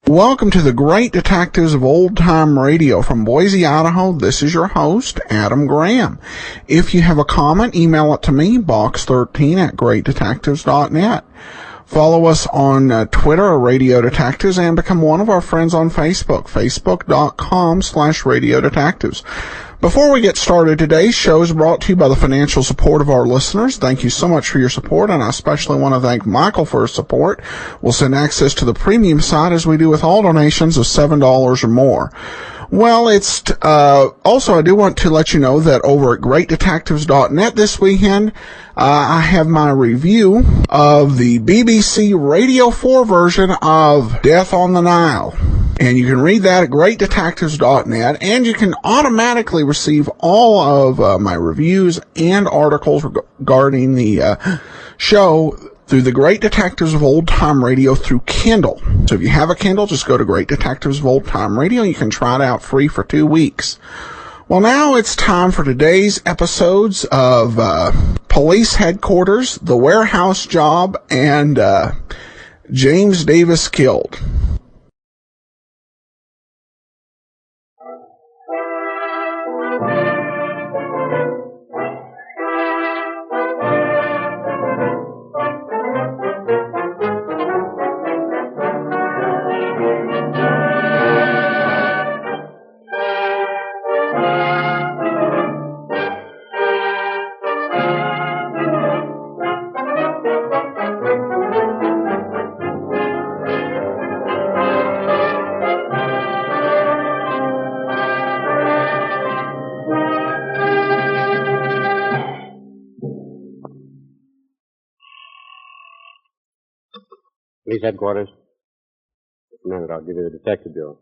Welcome to the Great Detectives of Old Time Radio from Boise, Idaho. This is your host, Adam Graham. If you have a comment, email it to me, box13@greatdetectives.net. Follow us on Twitter or Radio Detectives and become one of our friends on Facebook, facebook.com/Radio Detectives. Before we get started, today's show is brought to you by the financial support of our listeners. Thank you so much for your support, and I especially want to thank Michael for his support. We'll send access to the premium side as we do with all donations of $7 or more. Well, it's also I do want to let you know that over at greatdetectives.net this weekend, I have my review of the BBC Radio 4 version of Death on the Nile. And you can read that at greatdetectives.net, and you can automatically receive all of my reviews and articles regarding the show through the Great Detectives of Old Time Radio through Kindle. So if you have a Kindle, just go to Great Detectives of Old Time Radio, and you can try it out free for 2 weeks. Well, now it's time for today's episodes of Police Headquarters, The Warehouse Job, and James Davis Killed. Police headquarters. Just a minute, I'll give you the detective bureau.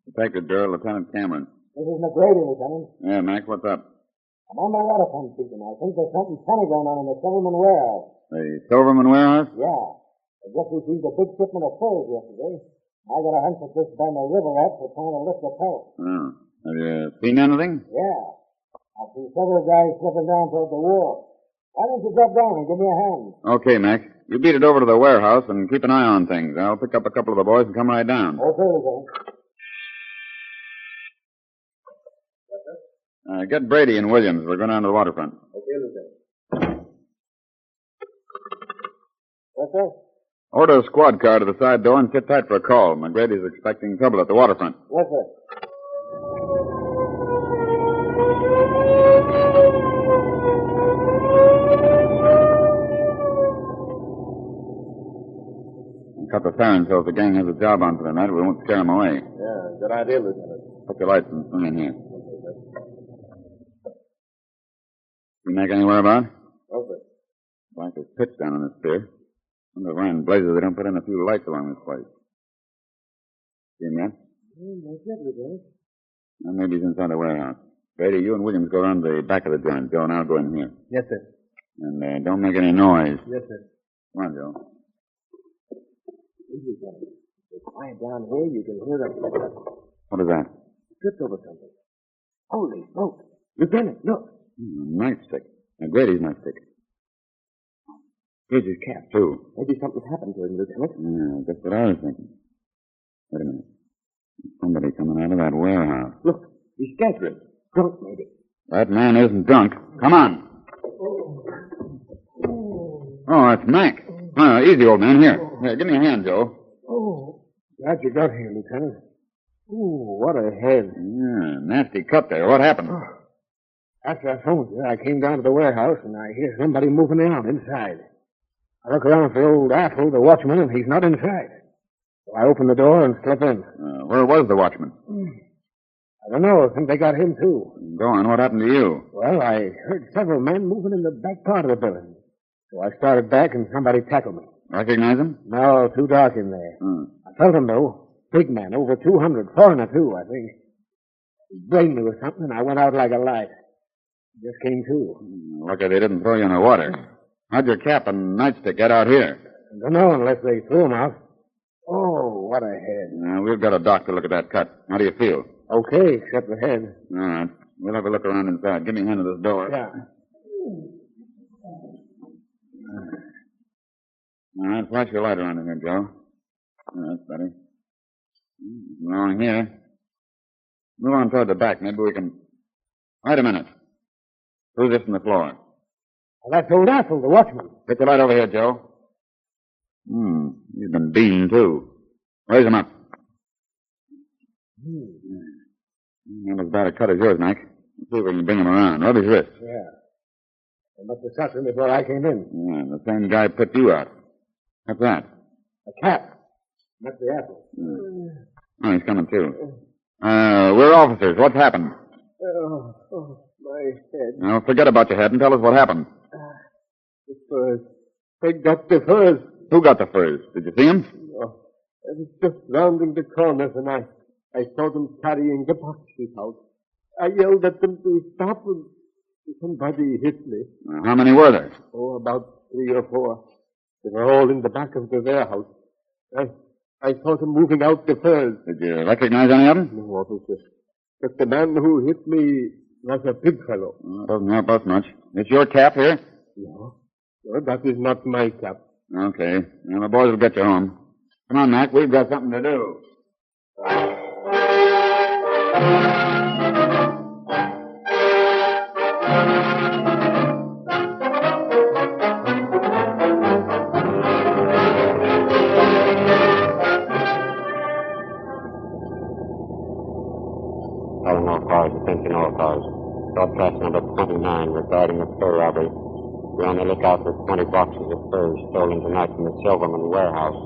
Detective Bureau, Lieutenant Cameron. This is McGrady, Lieutenant. Yeah, Mac, what's up? I'm on my waterfront speaking. I think there's something funny going on in the Silverman warehouse. The Silverman warehouse? Yeah. I just received a big shipment of furs yesterday. I got a hunch that this band of river rats are trying to lift the tote. Oh. Have you seen anything? Yeah. I see several guys slipping down toward the wharf. Why don't you drop down and give me a hand? Okay, Mac. You beat it over to the warehouse and keep an eye on things. I'll pick up a couple of the boys and come right down. Okay, Lieutenant. Get Brady and Williams. We're going down to the waterfront. Okay, Lieutenant. Yes, sir? Order a squad car to the side door and sit tight for a call. McGrady's expecting trouble at the waterfront. Yes, sir. Cut the siren so if the gang has a job on for the night, we won't scare them away. Yeah, good idea, Lieutenant. Put your lights and swing in here. You make anywhere about? Okay. Like there's pitch down in this pier. Wonder why in blazes they don't put in a few lights along this place. See him yet? That's it, Lieutenant. Well, maybe he's inside the warehouse. Brady, you and Williams go around the back of the joint. Joe and I'll go in here. Yes, sir. And don't make any noise. Yes, sir. Come on, Joe. Easy, Lieutenant. If you quiet down here, you can hear them. What is that? Tripped over something. Holy smoke. Lieutenant, look. Nightstick. Grady's nightstick. Here's his cap, too. Maybe something's happened to him, Lieutenant. Yeah, that's what I was thinking. Wait a minute. There's somebody coming out of that warehouse. Look, he's staggering. Drunk, maybe. That man isn't drunk. Come on. Oh, that's Mac. Easy, old man. Here, give me a hand, Joe. Oh, glad you got here, Lieutenant. Ooh, what a head. Yeah, nasty cut there. What happened? Oh. After I phoned you, I came down to the warehouse, and I hear somebody moving around inside. I look around for old Apple, the watchman, and he's not inside. So I open the door and slip in. Where was the watchman? I don't know. I think they got him, too. Go on. What happened to you? Well, I heard several men moving in the back part of the building. So I started back, and somebody tackled me. Recognize him? No, too dark in there. I I felt him, though. Big man, over 200, foreigner, too, I think. He brained me with something, and I went out like a light. Just came to. Lucky they didn't throw you in the water. How'd your cap and nightstick get out here? I don't know unless they threw him out. Oh, what a head. We've got a doctor look at that cut. How do you feel? Okay, except the head. All right. We'll have a look around inside. Give me a hand to this door. Yeah. All right, flash your light around in here, Joe. All right, buddy. Along here. Move on toward the back. Maybe we can... Wait a minute. Who's this on the floor? Well, that's old Apple, the watchman. Get the light over here, Joe. He's been beaten, too. Raise him up. Not as bad a cut as yours, Mike. Let's see if we can bring him around. Rub his wrist. Yeah. They must have shot him before I came in. Yeah, the same guy put you out. What's that? A cap. That's the Apple. Oh, he's coming, too. We're officers. What's happened? Oh, my head. Now, forget about your head and tell us what happened. The furs. They got the furs. Who got the furs? Did you see him? Oh, I was just rounding the corners, and I saw them carrying the boxes out. I yelled at them to stop, and somebody hit me. How many were there? Oh, about 3 or 4. They were all in the back of the warehouse. I saw them moving out the furs. Did you recognize any of them? No, officer. But the man who hit me was a big fellow. Doesn't help us much. It's your cap here? No, that is not my cap. Okay. Well, the boys will get you home. Come on, Mac. We've got something to do. Attention all cars. Broadcast number 29 regarding a fur robbery. Be on the lookout for 20 boxes of furs stolen tonight from the Silverman warehouse.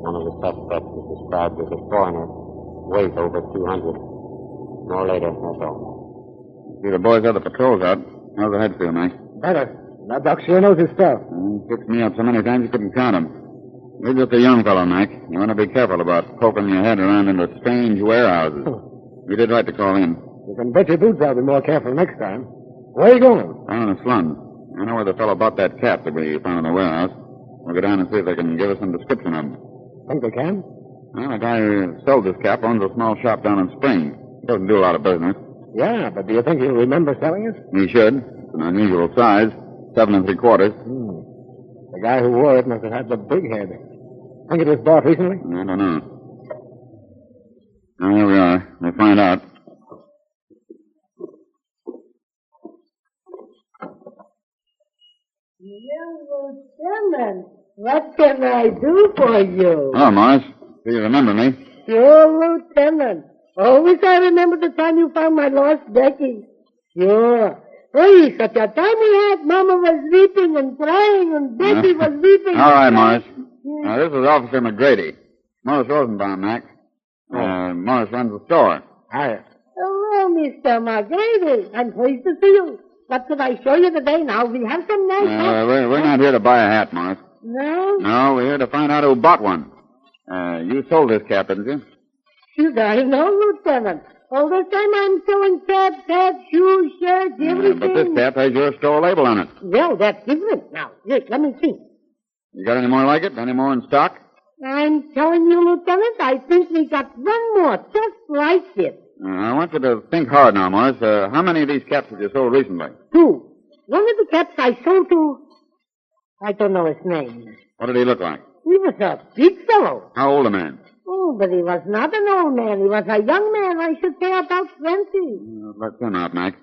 One of the suspects is described as a foreigner, weight over 200. More later, that's all. See, the boys have the patrols out. How's the head feel, Mike? Better. That doc sure knows his stuff. Fixed me up so many times you couldn't count them. You're just a young fellow, Mike. You want to be careful about poking your head around into strange warehouses. You did right to call in. You can bet your boots I'll be more careful next time. Where are you going? Down in the slums. I know where the fellow bought that cap that we found in the warehouse. We'll go down and see if they can give us some description of him. Think they can? Well, the guy who sold this cap owns a small shop down in Spring. Doesn't do a lot of business. Yeah, but do you think he'll remember selling it? He should. It's an unusual size. 7 3/4. The guy who wore it must have had the big head. Think it was bought recently? I don't know. Now, here we are. We'll find out. Young Lieutenant, what can I do for you? Hello, Morris. Do you remember me? Sure, Lieutenant. Always I remember the time you found my lost Becky. Sure. Hey, such a time we had. Mama was weeping and crying, and Becky was weeping. All right, Morris. Yeah. This is Officer McGrady. Morris Rosenbaum, Mac. Morris runs the store. Hiya. Hello, Mr. McGrady. I'm pleased to see you. What could I show you today now? We have some nice hats. We're not here to buy a hat, Morris. No? No, we're here to find out who bought one. You sold this cap, didn't you? Should I know, Lieutenant? All the time I'm selling caps, hats, shoes, shirts, everything. But this cap has your store label on it. Well, that's different. Now, look, let me see. You got any more like it? Any more in stock? I'm telling you, Lieutenant, I think we got one more just like it. I want you to think hard now, Morris. How many of these caps have you sold recently? 2. One of the caps I sold to... I don't know his name. What did he look like? He was a big fellow. How old a man? Oh, but he was not an old man. He was a young man. I should say about 20. Let's him out, Mac.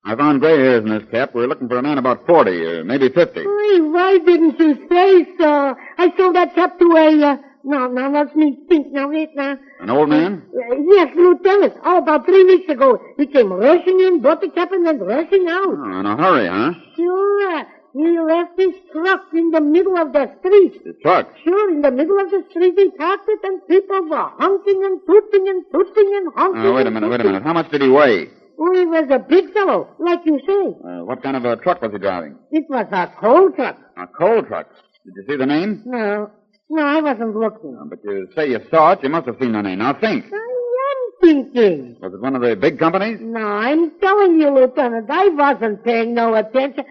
I found gray hairs in this cap. We're looking for a man about 40, or maybe 50. Hey, why didn't you say so? I sold that cap to a... No, let me think. Now, wait now. An old man? Yes, Lieutenant. Oh, about 3 weeks ago. He came rushing in, bought the cap, and then rushing out. Oh, in a hurry, huh? Sure. He left his truck in the middle of the street. His truck? Sure, in the middle of the street he parked it, and people were honking and tooting and tooting and honking. Wait a minute. How much did he weigh? Oh, he was a big fellow, like you say. What kind of a truck was he driving? It was a coal truck. A coal truck. Did you see the name? No. No, I wasn't looking. But you say you saw it. You must have seen the name. Now think. I am thinking. Was it one of the big companies? No, I'm telling you, Lieutenant, I wasn't paying no attention.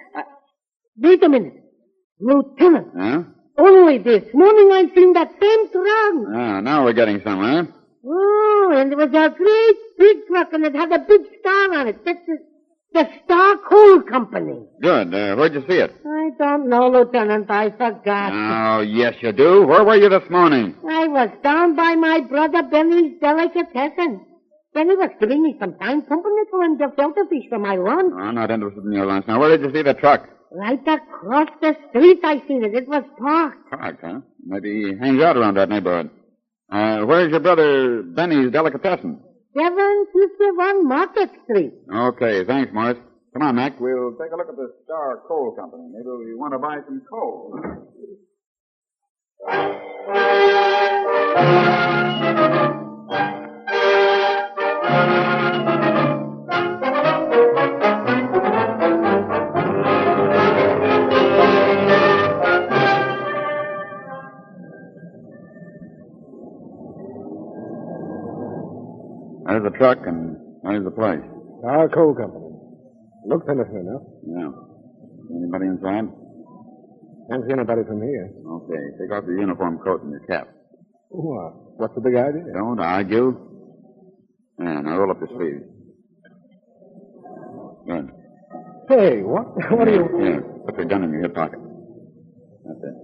Wait a minute. Lieutenant. Huh? Only this morning I seen that same truck. Ah, now we're getting somewhere. Oh, and it was a great big truck, and it had a big star on it. That's the Star Coal Company. Good. Where'd you see it? I don't know, Lieutenant. I forgot. Oh, yes, you do. Where were you this morning? I was down by my brother Benny's delicatessen. Benny was giving me some time pumpernickel and gefilte fish for my lunch. Oh, I'm not interested in your lunch. Now, where did you see the truck? Right across the street I seen it. It was parked. Parked, huh? Maybe he hangs out around that neighborhood. Where's your brother Benny's delicatessen? 751 Market Street. Okay, thanks, Morris. Come on, Mac. We'll take a look at the Star Coal Company. Maybe we want to buy some coal. There's the truck, and there's the place. Our coal company. Looks innocent enough. Yeah. Anybody inside? Can't see anybody from here. Okay, take off your uniform coat and your cap. What's the big idea? Don't argue. Yeah, now roll up your sleeves. Good. Hey, what? What are you... Yeah, put your gun in your hip pocket. That's it.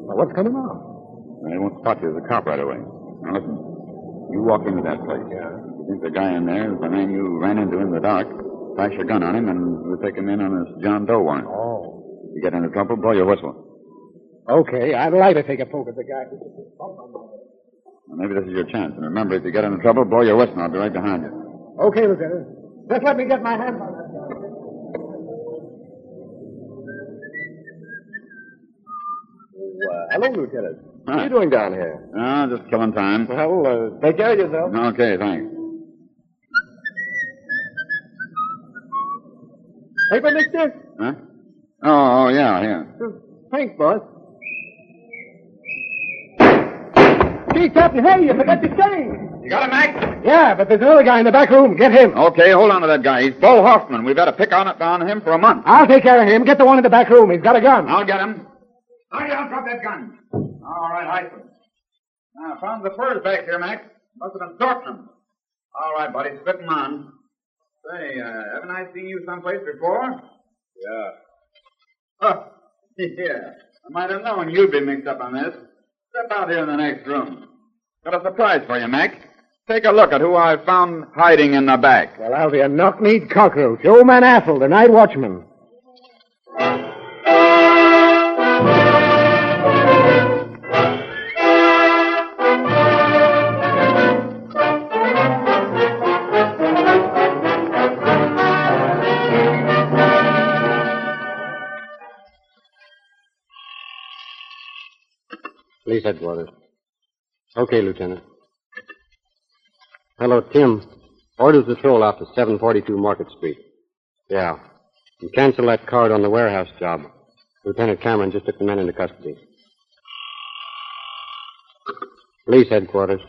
Well, what's coming on? They won't spot you as a cop right away. Now listen, you walk into that place. Yeah. You think the guy in there is the man you ran into in the dark. Flash your gun on him, and we'll take him in on this John Doe warrant. Oh. If you get into trouble, blow your whistle. Okay, I'd like to take a poke at the guy. Well, maybe this is your chance. And remember, if you get into trouble, blow your whistle. I'll be right behind you. Okay, Lieutenant. Just let me get my hands on that guy. Hello, Lieutenant. What are you doing down here? Ah, just killing time. Well, take care of yourself. Okay, thanks. Paper, mister? Huh? Oh, yeah. Thanks, boss. Gee, Captain, hey, you forgot your chain. You got him, Mac? Yeah, but there's another guy in the back room. Get him. Okay, hold on to that guy. He's Bo Hoffman. We've got to pick on him for a month. I'll take care of him. Get the one in the back room. He's got a gun. I'll get him. Lie down, drop that gun. All right, Heisman. Now, found the furs back here, Mac. Must have been sorting them. All right, buddy, spit them on. Say, haven't I seen you someplace before? Yeah. Oh, yeah. I might have known you'd be mixed up on this. Step out here in the next room. Got a surprise for you, Mac. Take a look at who I found hiding in the back. Well, I'll be a knock-kneed cockroach. Old man Athel, the night watchman. Police headquarters. Okay, Lieutenant. Hello, Tim. Orders patrol out to 742 Market Street. Yeah. And cancel that card on the warehouse job. Lieutenant Cameron just took the men into custody. Police headquarters.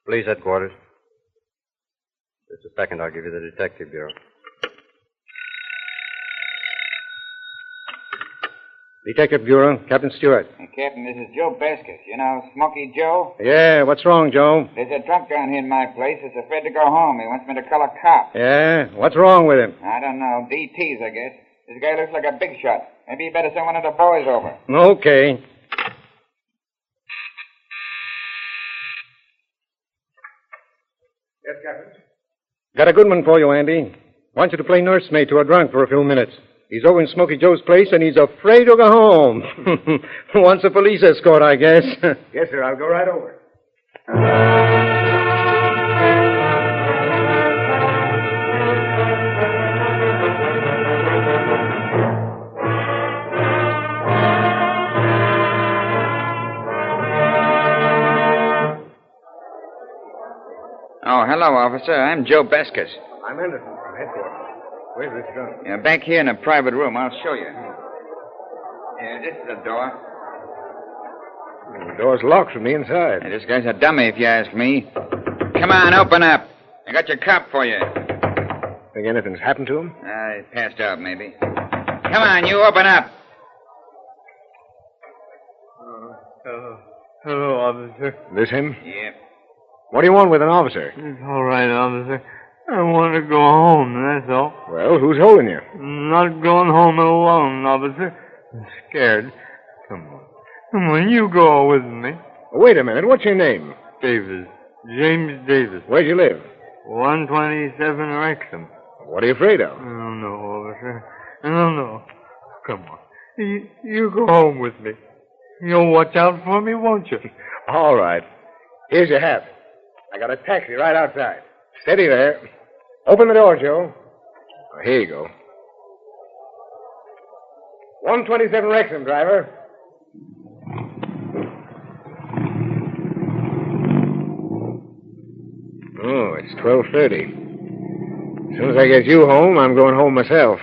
Police headquarters. Just a second, I'll give you the Detective Bureau. Detective Bureau, Captain Stewart. Hey, Captain, this is Joe Baskus. You know Smoky Joe? Yeah, what's wrong, Joe? There's a drunk down here in my place that's afraid to go home. He wants me to call a cop. Yeah, what's wrong with him? I don't know. DTs, I guess. This guy looks like a big shot. Maybe you better send one of the boys over. Okay. Yes, Captain. Got a good one for you, Andy. Want you to play nursemaid to a drunk for a few minutes. He's over in Smoky Joe's place, and he's afraid to go home. Wants a police escort, I guess. Yes, sir. I'll go right over. Oh, hello, officer. I'm Joe Beskus. I'm Anderson from headquarters. Where's this drunk? Yeah, back here in a private room. I'll show you. Yeah, this is the door. The door's locked from the inside. Hey, this guy's a dummy, if you ask me. Come on, open up. I got your cop for you. Think anything's happened to him? He passed out, maybe. Come on, you open up. Hello, officer. This him? Yep. What do you want with an officer? It's all right, officer. I want to go home, that's all. Well, who's holding you? Not going home alone, officer. I'm scared. Come on, you go with me. Wait a minute. What's your name? Davis. James Davis. Where do you live? 127 Wrexham. What are you afraid of? I don't know, officer. I don't know. Come on. You go home with me. You'll watch out for me, won't you? All right. Here's your hat. I got a taxi right outside. Steady there. Open the door, Joe. Oh, here you go. 127 Wrexham, driver. Oh, it's 12:30. As soon as I get you home, I'm going home myself.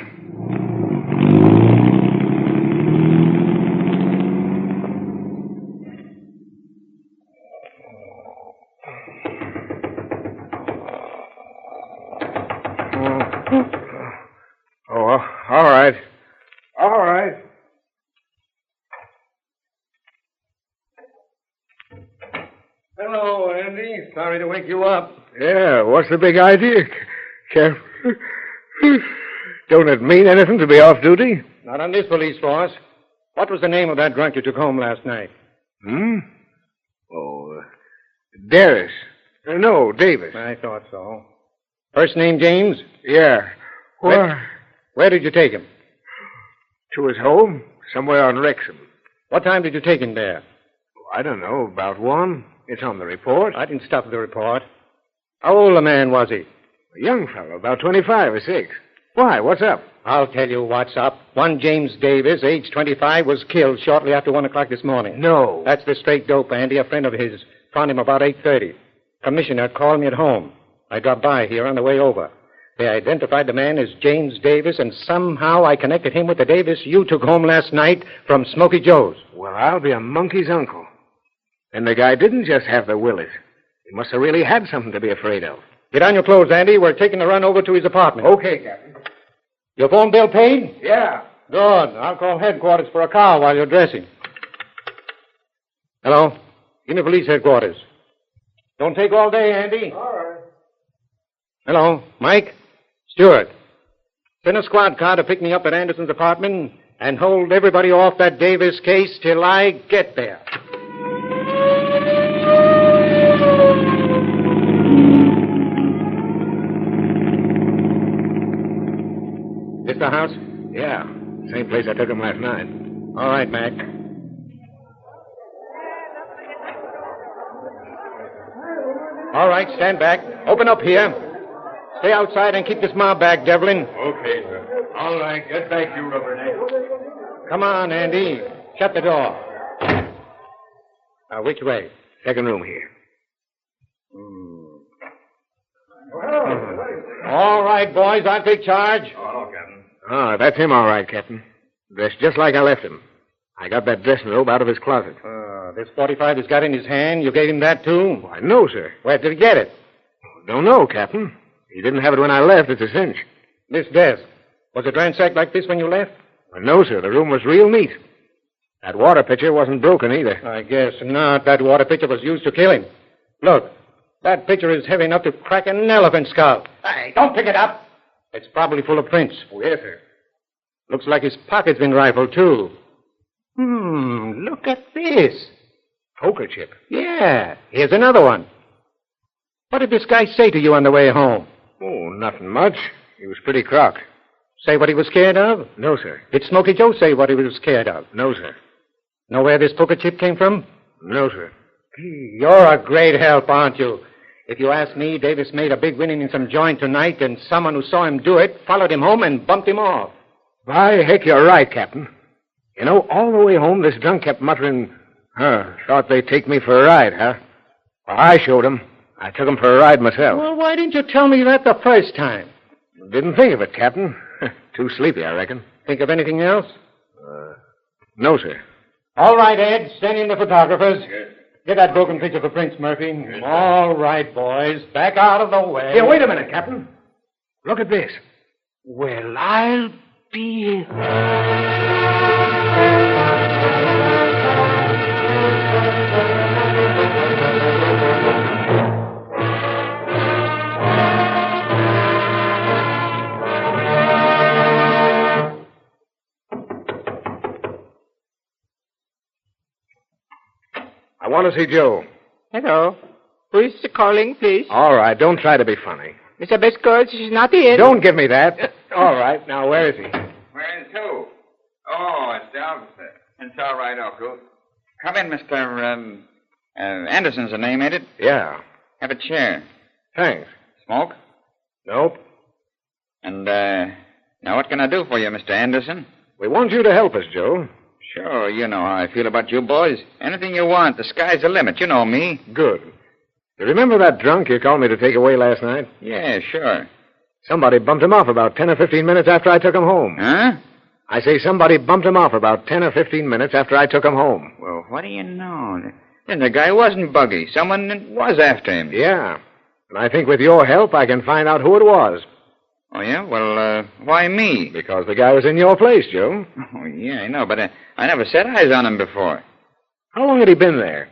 Oh, all right. All right. Hello, Andy. Sorry to wake you up. Yeah, what's the big idea? Don't it mean anything to be off duty? Not on this police force. What was the name of that drunk you took home last night? Oh, Darris. No, Davis. I thought so. First name James? Yeah. Where did you take him? To his home, somewhere on Wrexham. What time did you take him there? I don't know, about 1. It's on the report. I didn't stop the report. How old a man was he? A young fellow, about 25 or 6. Why, what's up? I'll tell you what's up. One James Davis, age 25, was killed shortly after 1 o'clock this morning. No. That's the straight dope, Andy. A friend of his found him about 8:30. Commissioner called me at home. I dropped by here on the way over. They identified the man as James Davis, and somehow I connected him with the Davis you took home last night from Smoky Joe's. Well, I'll be a monkey's uncle. And the guy didn't just have the willies. He must have really had something to be afraid of. Get on your clothes, Andy. We're taking a run over to his apartment. Okay, Captain. Your phone bill paid? Yeah. Good. I'll call headquarters for a car while you're dressing. Hello? Give me police headquarters. Don't take all day, Andy. All right. Hello? Mike? Stewart. Send a squad car to pick me up at Anderson's apartment and hold everybody off that Davis case till I get there. This the house? Yeah. Same place I took him last night. All right, Mac. All right, stand back. Open up here. Stay outside and keep this mob back, Devlin. Okay, sir. All right. Get back, you rubberneck. Come on, Andy. Shut the door. Now, which way? Second room here. All right, boys. I'll take charge. Ah, that's him all right, Captain. Dressed just like I left him. I got that dressing robe out of his closet. This 45 he's got in his hand, you gave him that, too? Why, no, sir. Where did he get it? Don't know, Captain. He didn't have it when I left. It's a cinch. This desk. Was it ransacked like this when you left? No, sir. The room was real neat. That water pitcher wasn't broken either. I guess not. That water pitcher was used to kill him. Look, that pitcher is heavy enough to crack an elephant's skull. Hey, don't pick it up. It's probably full of prints. Oh, yes, sir. Looks like his pocket's been rifled, too. Look at this. Poker chip. Yeah, here's another one. What did this guy say to you on the way home? Oh, nothing much. He was pretty crocked. Say what he was scared of? No, sir. Did Smokey Joe say what he was scared of? No, sir. Know where this poker chip came from? No, sir. You're a great help, aren't you? If you ask me, Davis made a big winning in some joint tonight, and someone who saw him do it followed him home and bumped him off. By heck, you're right, Captain. You know, all the way home, this drunk kept muttering, thought they'd take me for a ride, huh? Well, I showed him. I took him for a ride myself. Well, why didn't you tell me that the first time? Didn't think of it, Captain. Too sleepy, I reckon. Think of anything else? No, sir. All right, Ed. Send in the photographers. Get that broken picture for Prince Murphy. All right, boys. Back out of the way. Here, wait a minute, Captain. Look at this. Well, I'll be... I want to see Joe. Hello. Who is calling, please? All right, don't try to be funny. Mr. Escort, she's not in. Don't give me that. All right, now where is he? Where is who? Oh, it's the officer. It's all right, Uncle. Come in, Mr. Anderson's the name, ain't it? Yeah. Have a chair. Thanks. Smoke? Nope. And, now what can I do for you, Mr. Anderson? We want you to help us, Joe. Sure, you know how I feel about you boys. Anything you want, the sky's the limit. You know me. Good. You remember that drunk you called me to take away last night? Yeah, sure. Somebody bumped him off about 10 or 15 minutes after I took him home. Huh? I say somebody bumped him off about 10 or 15 minutes after I took him home. Well, what do you know? Then the guy wasn't Buggy. Someone was after him. Yeah. And I think with your help, I can find out who it was. Oh, yeah? Well, why me? Because the guy was in your place, Joe. Oh, yeah, I know, but I never set eyes on him before. How long had he been there?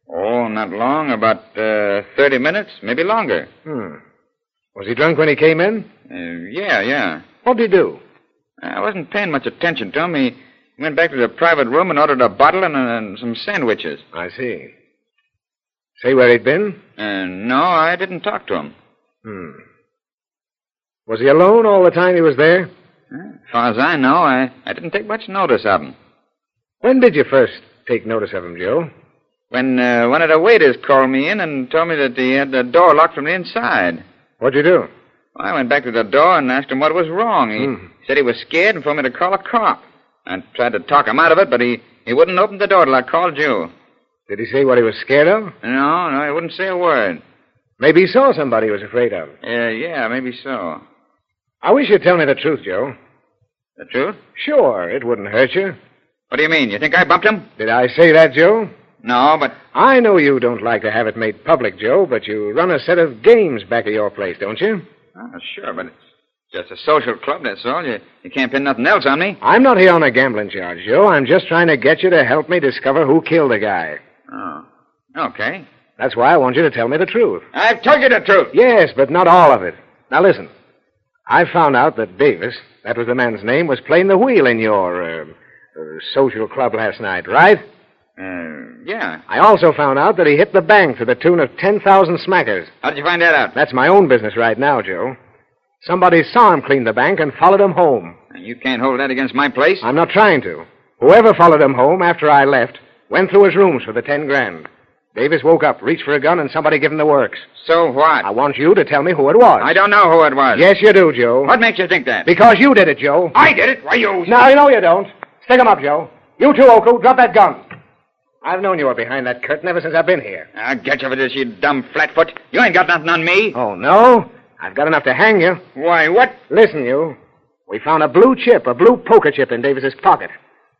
Oh, not long. About 30 minutes, maybe longer. Was he drunk when he came in? Yeah. What'd he do? I wasn't paying much attention to him. He went back to the private room and ordered a bottle and some sandwiches. I see. Say where he'd been? No, I didn't talk to him. Was he alone all the time he was there? As far as I know, I didn't take much notice of him. When did you first take notice of him, Joe? When one of the waiters called me in and told me that he had the door locked from the inside. What'd you do? Well, I went back to the door and asked him what was wrong. He said he was scared and told me to call a cop. I tried to talk him out of it, but he wouldn't open the door till I called you. Did he say what he was scared of? No, he wouldn't say a word. Maybe he saw somebody he was afraid of. Yeah, maybe so. I wish you'd tell me the truth, Joe. The truth? Sure, it wouldn't hurt you. What do you mean? You think I bumped him? Did I say that, Joe? No, but... I know you don't like to have it made public, Joe, but you run a set of games back at your place, don't you? Oh, sure, but it's just a social club, that's all. You can't pin nothing else on me. I'm not here on a gambling charge, Joe. I'm just trying to get you to help me discover who killed the guy. Oh, okay. That's why I want you to tell me the truth. I've told you the truth. Yes, but not all of it. Now, listen. I found out that Davis, that was the man's name, was playing the wheel in your social club last night, right? Yeah. I also found out that he hit the bank to the tune of 10,000 smackers. How did you find that out? That's my own business right now, Joe. Somebody saw him clean the bank and followed him home. You can't hold that against my place. I'm not trying to. Whoever followed him home after I left went through his rooms for the 10 grand. Davis woke up, reached for a gun, and somebody gave him the works. So what? I want you to tell me who it was. I don't know who it was. Yes, you do, Joe. What makes you think that? Because you did it, Joe. I did it? Why, you... No, you know you don't. Stick 'em up, Joe. You too, Oku. Drop that gun. I've known you were behind that curtain ever since I've been here. I'll get you for this, you dumb flatfoot. You ain't got nothing on me. Oh, no? I've got enough to hang you. Why, what? Listen, you. We found a blue poker chip in Davis's pocket.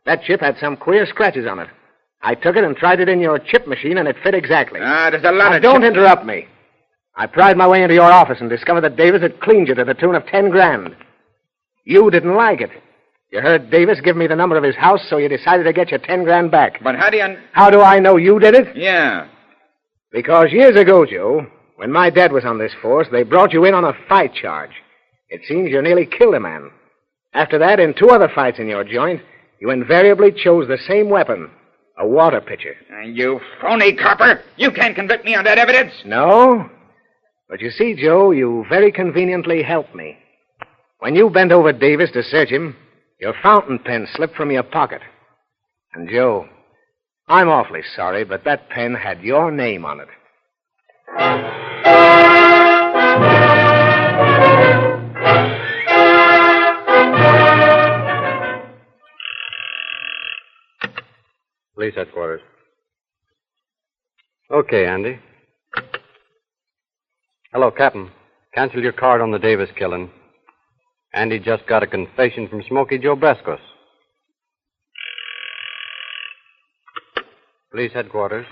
That chip had some queer scratches on it. I took it and tried it in your chip machine, and it fit exactly. There's a lot now, of don't interrupt me. I pried my way into your office and discovered that Davis had cleaned you to the tune of 10 grand. You didn't like it. You heard Davis give me the number of his house, so you decided to get your 10 grand back. But how do you... How do I know you did it? Yeah. Because years ago, Joe, when my dad was on this force, they brought you in on a fight charge. It seems you nearly killed a man. After that, in 2 other fights in your joint, you invariably chose the same weapon, a water pitcher. You phony copper! You can't convict me on that evidence! No? But you see, Joe, you very conveniently helped me. When you bent over Davis to search him, your fountain pen slipped from your pocket. And, Joe, I'm awfully sorry, but that pen had your name on it. Police headquarters. Okay, Andy. Hello, Captain. Cancel your card on the Davis killing. Andy just got a confession from Smokey Joe Brescos. Police headquarters.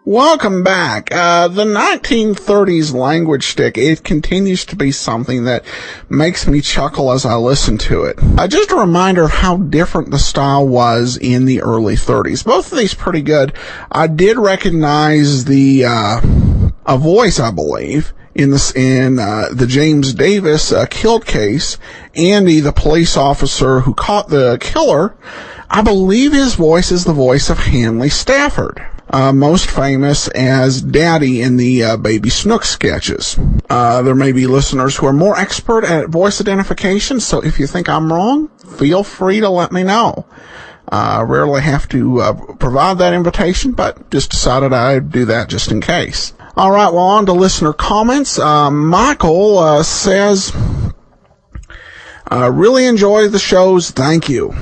Welcome back. The 1930s language stick, it continues to be something that makes me chuckle as I listen to it. Just a reminder of how different the style was in the early 30s. Both of these pretty good. I did recognize a voice, I believe, in the James Davis killed case. Andy, the police officer who caught the killer, I believe his voice is the voice of Hanley Stafford. Most famous as Daddy in the Baby Snook sketches. There may be listeners who are more expert at voice identification, so if you think I'm wrong, feel free to let me know. I rarely have to provide that invitation, but just decided I'd do that just in case. All right, well, on to listener comments. Michael says, really enjoy the shows, thank you.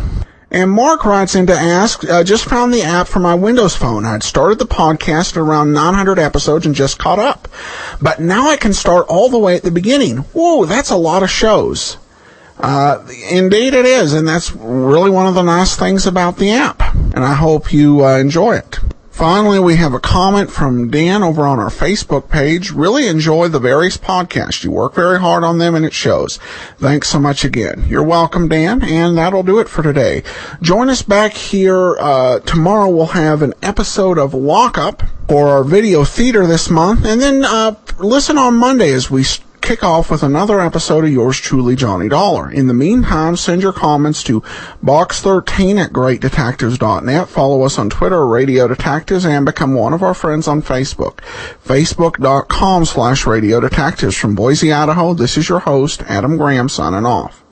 And Mark writes in to ask, just found the app for my Windows phone. I'd started the podcast at around 900 episodes and just caught up. But now I can start all the way at the beginning. Whoa, that's a lot of shows. Indeed it is, and that's really one of the nice things about the app. And I hope you enjoy it. Finally, we have a comment from Dan over on our Facebook page. Really enjoy the various podcasts. You work very hard on them, and it shows. Thanks so much again. You're welcome, Dan, and that'll do it for today. Join us back here tomorrow. We'll have an episode of Lockup for our video theater this month, and then listen on Monday as we kick off with another episode of yours truly, Johnny Dollar. In the meantime, send your comments to box13@greatdetectives.net. Follow us on Twitter, Radio Detectives, and become one of our friends on Facebook. Facebook.com/Radio Detectives. From Boise, Idaho, this is your host, Adam Graham, signing off.